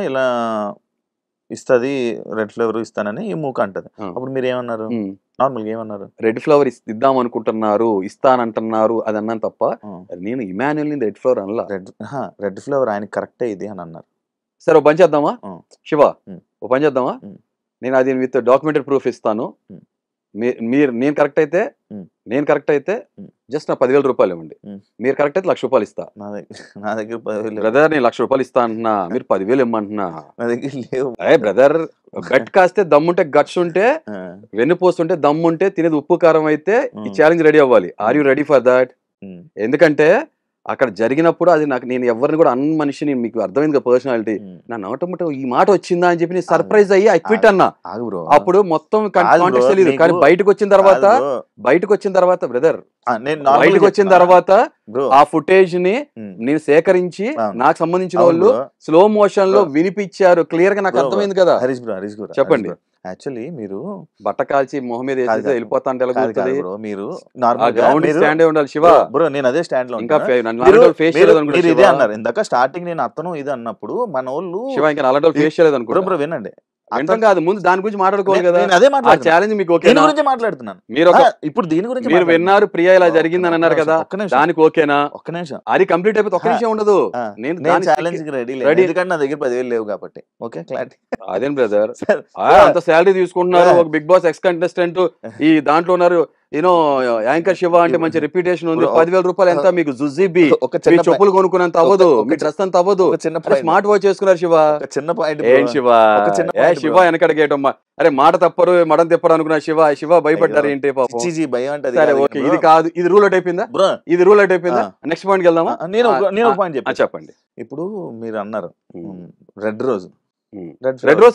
ఇలా ఇస్తది red flavour ఇస్తానని ఈ మూక అంటది. అప్పుడు మీరు ఏమన్నారు? నార్మల్‌గా ఏమన్నారు? రెడ్ ఫ్లవర్ ఇద్దాం అనుకుంటున్నారు, ఇస్తానంటున్నారు అది అన్నాను తప్ప నేను ఇమాన్యుయల్‌ని రెడ్ ఫ్లవర్ అనలా. రెడ్ ఫ్లేవర్ ఆయనకి కరెక్టే ఇది అని అన్నారు. సరే ఓ పని చేద్దామా శివ, ఓ పని చేద్దామా, నేను అది విత్ డాక్యుమెంటరీ ప్రూఫ్ ఇస్తాను. నేను కరెక్ట్ అయితే జస్ట్ నా 10,000 రూపాయలు ఇవ్వండి. మీరు కరెక్ట్ అయితే 1,00,000 రూపాయలు ఇస్తా. నా దగ్గర 10,000 బ్రదర్, నేను 1,00,000 రూపాయలు ఇస్తా అంటున్నా, మీరు 10,000 ఇమ్మంటున్నా. నా దగ్గర లేవు. అయ్యే బ్రదర్, గట్ కాస్తే దమ్ముంటే, గట్స్ ఉంటే, వెన్నుపోస్తుంటే, దమ్ముంటే, తినేది ఉప్పు కారం అయితే ఈ ఛాలెంజ్ రెడీ అవ్వాలి. Are you ready for that? ఎందుకంటే అక్కడ జరిగినప్పుడు అది నాకు, నేను ఎవరిని కూడా అన్న మనిషిని, మీకు అర్థమైంది కదా పర్సనాలిటీ, నా నోటముట ఈ మాట వచ్చిందా అని చెప్పి నేను సర్ప్రైజ్ అయ్యి ఐ క్విట్ అన్నా. అప్పుడు మొత్తం కాంటెక్స్ట్ తెలియదు, కానీ బయటకు వచ్చిన తర్వాత బ్రదర్, బయటకు వచ్చిన తర్వాత ఆ ఫుటేజ్ ని నేను సేకరించి నాకు సంబంధించిన వాళ్ళు స్లో మోషన్ లో వినిపించారు. క్లియర్ గా నాకు అర్థమైంది కదా. చెప్పండి. యాక్చువల్లీ మీరు బట్ట కాల్చి మొహం మీద వెళ్ళిపోతా అంటే మీరు స్టాండ్ ఉండాలి శివ. బ్రో నేను అదే స్టాండ్ లో ఇంకా ఇదే అన్నారు ఇందాక స్టార్టింగ్, నేను అతను ఇది అన్నప్పుడు మన వాళ్ళు శివ ఇంకా 4 రోజులు ఫేస్ చేయలేదు అనుకో. బ్రో వినండి, అర్థం కాదు, ముందు దాని గురించి మాట్లాడుకోవాలి కదా. అదే ఛాలెంజ్ మీకు ఓకే గురించి మాట్లాడుతున్నాను. మీరు ఇప్పుడు దీని గురించి మీరు విన్నారు, ప్రియా ఇలా జరిగింది అని అన్నారు కదా, దానికి ఓకేనా? ఒక్క నిమిషం, అది కంప్లీట్ అయిపోతే ఒక్క నిమిషం ఉండదు. నేను ఛాలెంజ్ రెడీ, ఎందుకంటే నా దగ్గర 10,000 లేవు కాబట్టి. Okay, clarity. అదేం బ్రదర్, అంత శాలరీ తీసుకుంటున్నారు, ఒక బిగ్ బాస్ ఎక్స్ కంటెస్టెంట్ ఈ దాంట్లో ఉన్నారు, యూనో యాంకర్ శివ అంటే మంచి రిప్యుటేషన్ ఉంది. 10,000 రూపాయలు ఎంత మీకు జుజీబీ, చెప్పులు కొనుక్కున్నంత అవ్వదు, మీ డ్రెస్ అంత అవ్వదు, స్మార్ట్ వాచ్ చేసుకున్నారు శివ. చిన్న పాయింట్ ఏం శివ, శివ వెనకడిగేయటం, అరే మాట తప్పరు మడం తిప్పరు అనుకున్నా శివ భయపడ్డారు ఏంటి పాపం. సరే ఓకే, ఇది కాదు, ఇది రూల్ అవుట్ అయిపోయిందా? ఇది రూల్ అవుట్ అయిపోయిందా? నెక్స్ట్ పాయింట్ వెళ్దామా? నేను పాయింట్ చెప్పండి. ఇప్పుడు మీరు అన్నారు రెడ్ రోజ్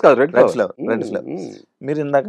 కాదు, రెడ్ ఫ్లేవర్ మీరు ఇందాక